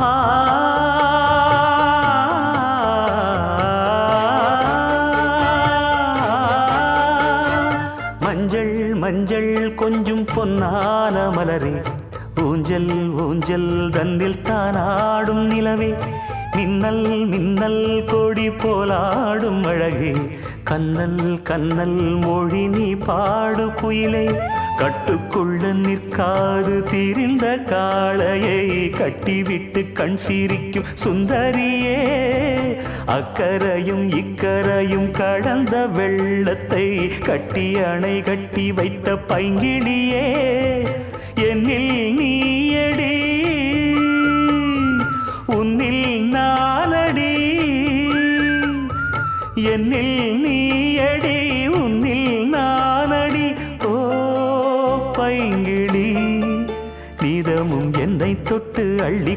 ஆ மஞ்சள் மஞ்சள் கொஞ்சம் பொன்னான மலரே, ஊஞ்சல் ஊஞ்சல் தன்னில் தானாடும் நிலவே, மின்னல் மின்னல் கொடி போலாடும் அழகே, கண்ணல் கண்ணல் மொழி நீ பாடு குயிலே, கட்டுக்குள்ள நிற்காது திரிந்த காளையை கட்டிவிட்டு கண் சிரிக்கும் சுந்தரியே, அக்கரையும் இக்கரையும் கடந்த வெள்ளத்தை கட்டி அணை கட்டி வைத்த பைங்கிளியே, என்னில் நீயடி உன்னில் நானடி, என்னில் நீயடி உன்னில் நானடி. ஓ பைங்கிளி, நீதமும் என்னை தொட்டு அள்ளி